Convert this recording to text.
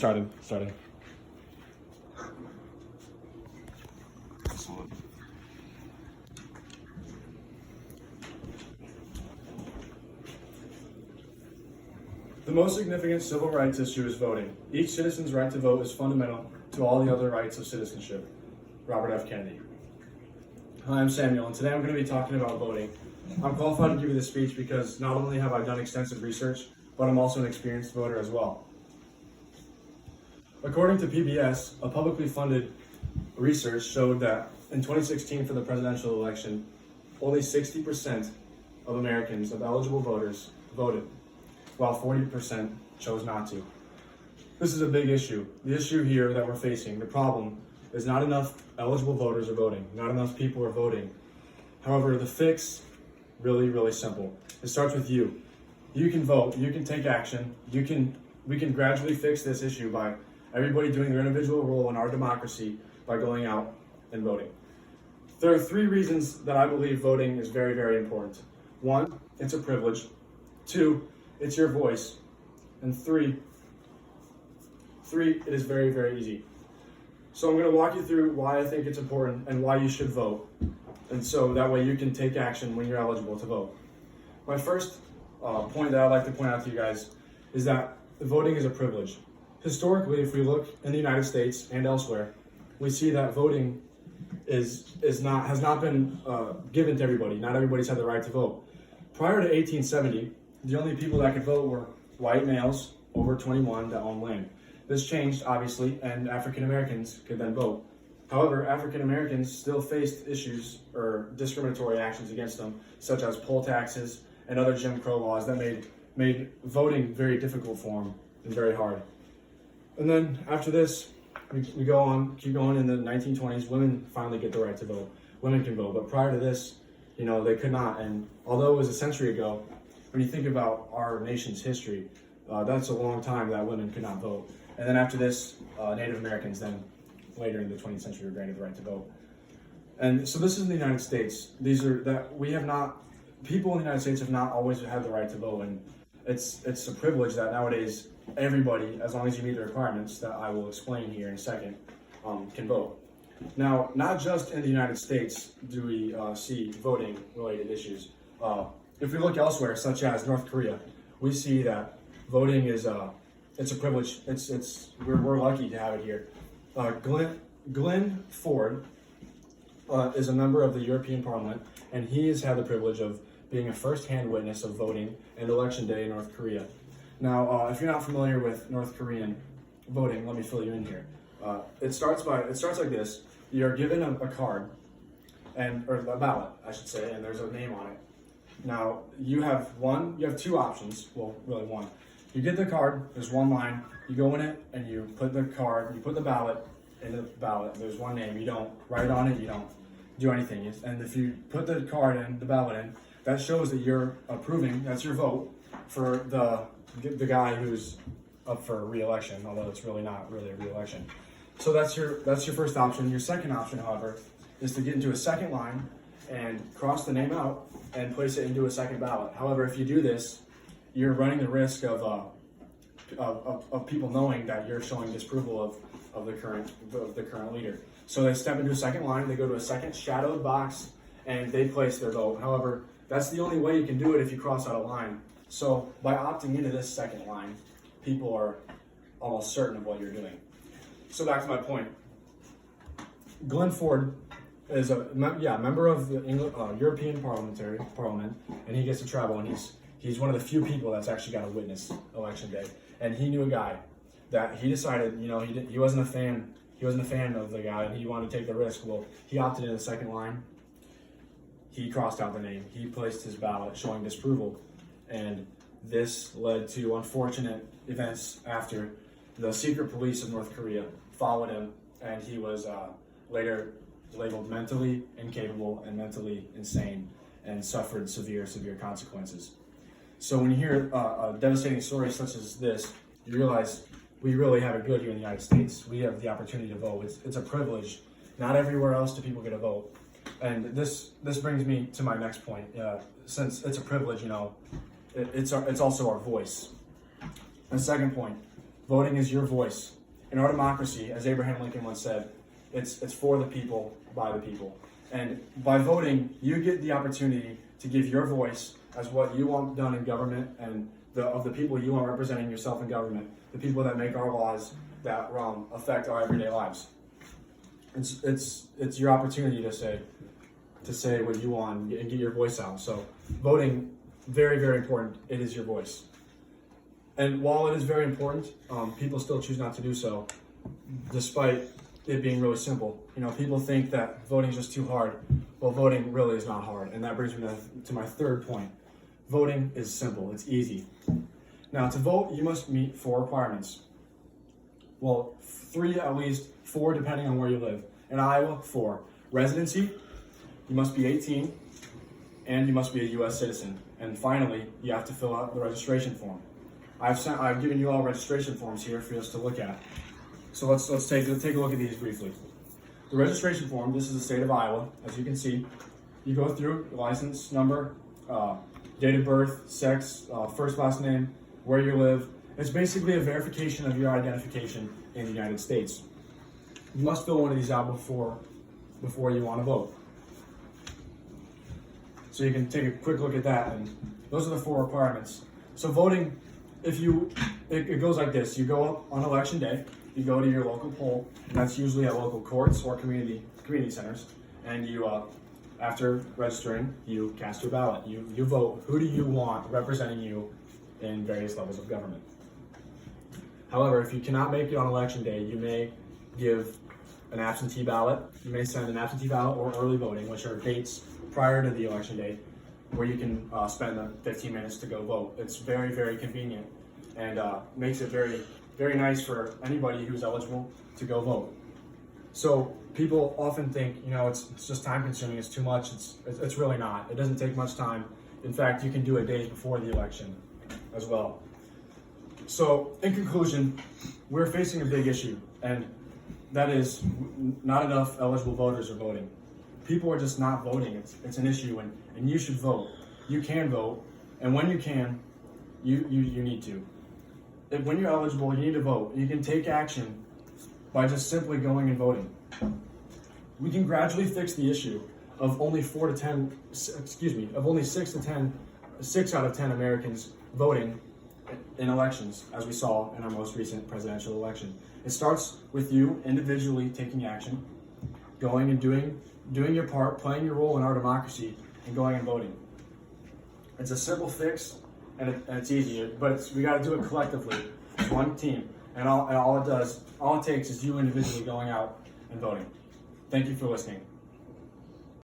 Started. The most significant civil rights issue is voting. Each citizen's right to vote is fundamental to all the other rights of citizenship. Robert F. Kennedy. Hi, I'm Samuel, and today I'm going to be talking about voting. I'm qualified to give you this speech because not only have I done extensive research, but I'm also an experienced voter as well. According to PBS, a publicly funded research showed that in 2016 for the presidential election, only 60% of Americans, of eligible voters, voted, while 40% chose not to. This is a big issue. The issue here that we're facing, the problem, is not enough eligible voters are voting, not enough people are voting. However, the fix, really simple. It starts with you. You can vote, you can take action, we can gradually fix this issue by everybody doing their individual role in our democracy by going out and voting. There are 3 reasons that I believe voting is very important. 1, it's a privilege. 2, it's your voice. And 3, it is very easy. So I'm going to walk you through why I think it's important and why you should vote. And so that way you can take action when you're eligible to vote. My first point that I'd like to point out to you guys is that voting is a privilege. Historically, if we look in the United States and elsewhere, we see that voting has not been given to everybody. Not everybody's had the right to vote. Prior to 1870, the only people that could vote were white males over 21 that owned land. This changed, obviously, and African Americans could then vote. However, African Americans still faced issues or discriminatory actions against them, such as poll taxes and other Jim Crow laws that made voting very difficult for them and very hard. And then after this, we keep going. In the 1920s, women finally get the right to vote. Women can vote, but prior to this, they could not. And although it was a century ago, when you think about our nation's history, that's a long time that women could not vote. And then after this, Native Americans then later in the 20th century were granted the right to vote. And so this is in the United States. People in the United States have not always had the right to vote, and it's a privilege that nowadays everybody, as long as you meet the requirements that I will explain here in a second, can vote. Now, not just in the United States do we see voting-related issues. If we look elsewhere, such as North Korea, we see that voting is it's a privilege. We're lucky to have it here. Glenn Ford is a member of the European Parliament, and he has had the privilege of being a first-hand witness of voting and election day in North Korea. Now, if you're not familiar with North Korean voting, let me fill you in here. It starts like this. You're given a card, or a ballot, I should say, and there's a name on it. Now, you have 2 options. Well, really 1. You get the card, there's 1 line, you go in it, and you put the ballot in the ballot. There's 1 name. You don't write on it, you don't do anything. And if you put the card in, the ballot in, that shows that you're approving, that's your vote for the guy who's up for re-election, although it's really not really a re-election. So that's your first option. Your second option, however, is to get into a second line and cross the name out and place it into a second ballot. However, if you do this, you're running the risk of people knowing that you're showing disapproval of the current leader. So they step into a second line, they go to a second shadowed box, and they place their vote. However, that's the only way you can do it if you cross out a line. So by opting into this second line, people are almost certain of what you're doing. So back to my point. Glenn Ford is a member of the European Parliament, and he gets to travel, and he's one of the few people that's actually got to witness election day. And he knew a guy that he decided, he wasn't a fan of the guy, and he wanted to take the risk. Well, he opted in the second line. He crossed out the name. He placed his ballot showing disapproval. And this led to unfortunate events after the secret police of North Korea followed him, and he was later labeled mentally incapable and mentally insane and suffered severe consequences. So when you hear a devastating story such as this, you realize we really have it good here in the United States. We have the opportunity to vote. It's a privilege. Not everywhere else do people get a vote. And this brings me to my next point. Since it's a privilege, it's also our voice. The second point, Voting is your voice. In our democracy, as Abraham Lincoln once said, it's for the people, by the people. And by voting, you get the opportunity to give your voice as what you want done in government and of the people you want representing yourself in government, the people that make our laws that affect our everyday lives. It's your opportunity to say what you want and get your voice out. So voting, very, very important. It is your voice. And while it is very important, people still choose not to do so, despite it being really simple. You know, people think that voting is just too hard. Well, voting really is not hard. And that brings me to my third point. Voting is simple. It's easy. Now, to vote, you must meet 4 requirements. Well, 3 at least, 4 depending on where you live. In Iowa, 4. Residency, you must be 18, and you must be a U.S. citizen. And finally, you have to fill out the registration form. I've given you all registration forms here for us to look at. So let's take a look at these briefly. The registration form, this is the state of Iowa. As you can see, you go through license number, date of birth, sex, first, last name, where you live. It's basically a verification of your identification in the United States. You must fill one of these out before you want to vote. So you can take a quick look at that, and those are the 4 requirements. So voting, it goes like this. You go up on election day, you go to your local poll, and that's usually at local courts or community centers, and you, after registering, you cast your ballot. You vote. Who do you want representing you in various levels of government? However, if you cannot make it on election day, you may give an absentee ballot. You may send an absentee ballot or early voting, which are dates prior to the election day, where you can spend the 15 minutes to go vote. It's very, very convenient and makes it very, very nice for anybody who's eligible to go vote. So people often think, you know, it's just time consuming, it's too much. It's really not. It doesn't take much time. In fact, you can do it days before the election as well. So in conclusion, we're facing a big issue, and that is not enough eligible voters are voting. People are just not voting. It's an issue, and you should vote. You can vote, and when you can, you need to. When you're eligible, you need to vote. You can take action by just simply going and voting. We can gradually fix the issue of only 6 out of 10 Americans voting in elections, as we saw in our most recent presidential election. It starts with you individually taking action, going and doing your part, playing your role in our democracy, and going and voting. It's a simple fix, and it's easy, but we got to do it collectively as one team. And all it takes is you individually going out and voting. Thank you for listening.